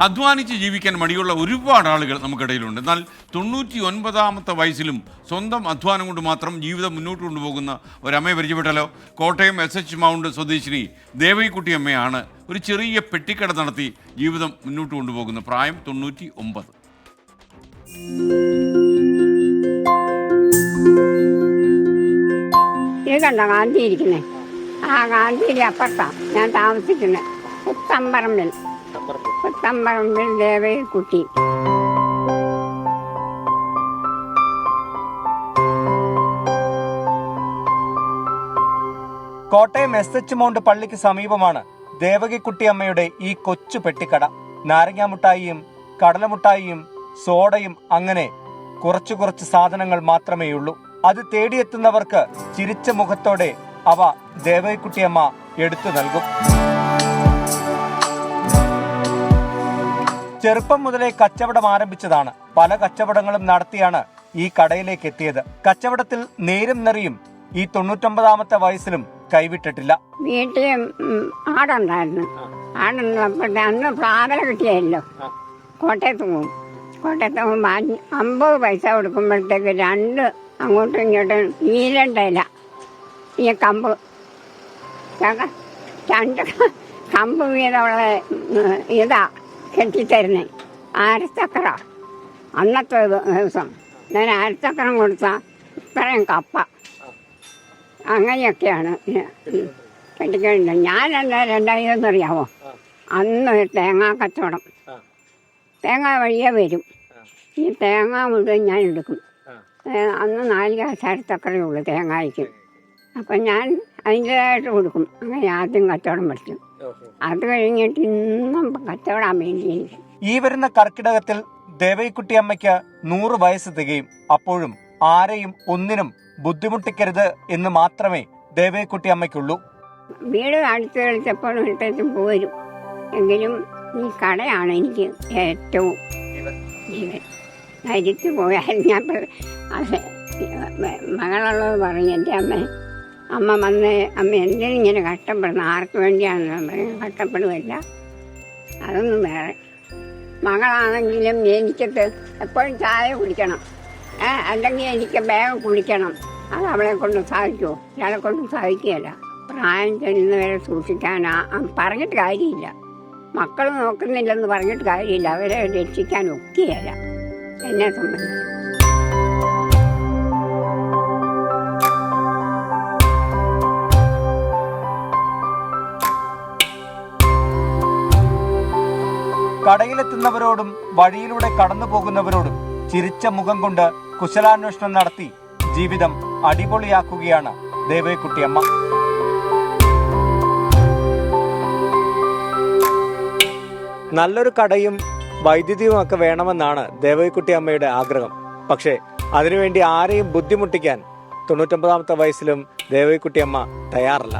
അധ്വാനിച്ച് ജീവിക്കാൻ മടിയുള്ള ഒരുപാട് ആളുകൾ നമുക്കിടയിലുണ്ട്. എന്നാൽ 99-ാമത്തെ വയസ്സിലും സ്വന്തം അധ്വാനം കൊണ്ട് മാത്രം ജീവിതം മുന്നോട്ട് കൊണ്ടുപോകുന്ന ഒരമ്മയെ പരിചയപ്പെട്ടാലോ? കോട്ടയം SH മൗണ്ട് സ്വദേശിനി ദേവകിക്കുട്ടി അമ്മയാണ് ഒരു ചെറിയ പെട്ടിക്കട നടത്തി ജീവിതം മുന്നോട്ട് കൊണ്ടുപോകുന്ന. പ്രായം 99. ഇത് കണ്ടോ ഗാന്ധി ഇരിക്കുന്നേ? ആ ഗാന്ധിയുടെ അപ്പുറത്താണ് ഞാൻ താമസിക്കുന്നത്. പുത്തമ്പറമ്പിൽ ദേവകിക്കുട്ടി. കോട്ടയം SH മൗണ്ട് പള്ളിക്ക് സമീപമാണ് ദേവകിക്കുട്ടി അമ്മയുടെ ഈ കൊച്ചു പെട്ടിക്കട. നാരങ്ങാമുട്ടായിയും കടലമുട്ടായിയും സോഡയും അങ്ങനെ കുറച്ചു സാധനങ്ങൾ മാത്രമേയുള്ളൂ. അത് തേടിയെത്തുന്നവർക്ക് ചിരിച്ച മുഖത്തോടെ അവ ദേവകിക്കുട്ടിയമ്മ എടുത്തു നൽകും. ചെറുപ്പം മുതലേ കച്ചവടം ആരംഭിച്ചതാണ്. പല കച്ചവടങ്ങളും നടത്തിയാണ് ഈ കടയിലേക്ക് എത്തിയത്. കച്ചവടത്തിൽ നേരും നെറിയും ഈ 99-ാമത്തെ വയസ്സിലും കൈവിട്ടിട്ടില്ല. വീട്ടിൽ ആടുണ്ടായിരുന്നു. അന്ന് പ്ലാവല കിട്ടിയല്ലോ. കോട്ടയത്ത് പോകും. 50 പൈസ കൊടുക്കുമ്പോഴത്തേക്ക് 2 അങ്ങോട്ടും ഇങ്ങോട്ടും ഈരണ്ടയില ഈ കമ്പ് 2 കമ്പ് വീതമുള്ള ഇതാ കെട്ടിത്തരുന്നേ. അരച്ചക്കറ അന്നത്തെ ദിവസം ഞാൻ അരച്ചക്കരം കൊടുത്താൽ ഇത്രയും കപ്പ അങ്ങനെയൊക്കെയാണ് കെട്ടിക്കേണ്ടത്. ഞാൻ എന്തായെന്നറിയാമോ? അന്ന് തേങ്ങാ കച്ചവടം. തേങ്ങ വഴിയേ വരും. ഈ തേങ്ങ മുഴുവൻ ഞാൻ എടുക്കും. അന്ന് 4 കാശ് അരച്ചക്കരയേ ഉള്ളൂ തേങ്ങയ്ക്ക്. അപ്പം ഞാൻ അതിൻ്റേതായിട്ട് കൊടുക്കും. അങ്ങനെ ആദ്യം കച്ചവടം പഠിച്ചു. അത് കഴിഞ്ഞിട്ട് ഇന്നും കച്ചവടാൻ വേണ്ടി എനിക്ക്. ഈ വരുന്ന കർക്കിടകത്തിൽ ദേവകിക്കുട്ടി അമ്മയ്ക്ക് 100 വയസ്സ് തികയും. അപ്പോഴും ആരെയും ഒന്നിനും ബുദ്ധിമുട്ടിക്കരുത് എന്ന് മാത്രമേ ദേവകിക്കുട്ടി അമ്മയ്ക്കുള്ളൂ. വീട് അടുത്ത് കളിച്ചപ്പോഴും ഇട്ടും പോരും. എങ്കിലും ഈ കടയാണ് എനിക്ക് ഏറ്റവും ജീവൻ. മരിച്ചു പോയാൽ ഞാൻ മകളുള്ളത് പറഞ്ഞു, എൻ്റെ അമ്മ വന്ന് അമ്മ എന്തിനും ഇങ്ങനെ കഷ്ടപ്പെടുന്നു, ആർക്ക് വേണ്ടിയാണെന്ന് പറയും. കഷ്ടപ്പെടുകയല്ല, അതൊന്നും വേറെ. മകളാണെങ്കിലും എനിക്കത് എപ്പോഴും ചായ കുടിക്കണം, അല്ലെങ്കിൽ എനിക്ക് വേഗം കുളിക്കണം. അത് അവളെ കൊണ്ട് സാധിക്കുമോ? ഇയാളെ കൊണ്ട് സാധിക്കുകയല്ല. പ്രായം ചെല്ലുന്നവരെ സൂക്ഷിക്കാൻ പറഞ്ഞിട്ട് കാര്യമില്ല. മക്കൾ നോക്കുന്നില്ലെന്ന് പറഞ്ഞിട്ട് കാര്യമില്ല. അവരെ രക്ഷിക്കാൻ ഒക്കെയല്ല എന്നെ സംബന്ധിച്ച്. കടയിലെത്തുന്നവരോടും വഴിയിലൂടെ കടന്നു പോകുന്നവരോടും ചിരിച്ച മുഖം കൊണ്ട് കുശലാന്വേഷണം നടത്തി ജീവിതം അടിപൊളിയാക്കുകയാണ് ദേവകിക്കുട്ടിയമ്മ. നല്ലൊരു കടയും വൈദ്യുതിയും ഒക്കെ വേണമെന്നാണ് ദേവകിക്കുട്ടി അമ്മയുടെ ആഗ്രഹം. പക്ഷേ അതിനുവേണ്ടി ആരെയും ബുദ്ധിമുട്ടിക്കാൻ 99-ാമത്തെ വയസ്സിലും ദേവകിക്കുട്ടി അമ്മ തയ്യാറല്ല.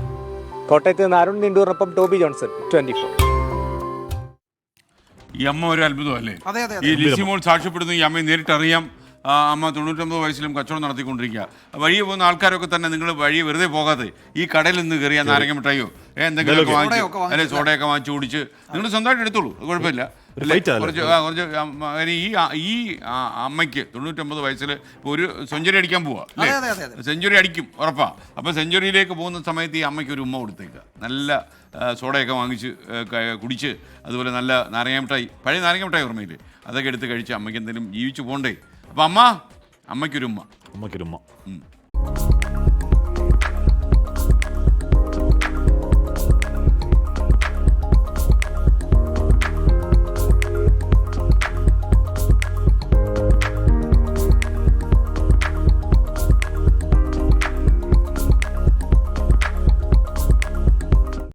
കോട്ടയത്ത് നിന്ന് അരുൺ നിണ്ടൂറിനൊപ്പം ടോബി ജോൺസൺ, 24. ഈ അമ്മ ഒരു അത്ഭുതമല്ലേ? ഈ ലിസിമോൾ സാക്ഷ്യപ്പെടുന്നു. ഈ അമ്മയെ നേരിട്ടറിയാം. അമ്മ 99 വയസ്സിലും കച്ചവടം നടത്തിക്കൊണ്ടിരിക്കുക. വഴിയെ പോകുന്ന ആൾക്കാരൊക്കെ തന്നെ നിങ്ങൾ വഴി വെറുതെ പോകാതെ ഈ കടയിൽ നിന്ന് കയറിയ നാരങ്ങ മിഠായിയോ എന്തെങ്കിലുമൊക്കെ വാങ്ങിച്ചു, അല്ലെങ്കിൽ സോഡയൊക്കെ വാങ്ങിച്ചു കുടിച്ച് നിങ്ങൾ സ്വന്തമായിട്ട് എടുത്തോളൂ, കുഴപ്പമില്ല. ഈ അമ്മയ്ക്ക് 99 വയസ്സിൽ ഒരു സെഞ്ചുറി അടിക്കാൻ പോവാ, സെഞ്ചുറി അടിക്കും ഉറപ്പാ. അപ്പോൾ സെഞ്ചുറിയിലേക്ക് പോകുന്ന സമയത്ത് ഈ അമ്മയ്ക്ക് ഒരു ഉമ്മ കൊടുത്തേക്കുക. നല്ല സോഡയൊക്കെ വാങ്ങിച്ച് കുടിച്ച്, അതുപോലെ നല്ല നാരങ്ങ മിഠായി, പഴയ നാരങ്ങ മിഠായി ഓർമ്മയില്ലേ, അതൊക്കെ എടുത്ത് കഴിച്ച് അമ്മയ്ക്ക് എന്തെങ്കിലും ജീവിച്ചു പോകണ്ടേ. അപ്പം അമ്മയ്ക്കൊരുമ്മ.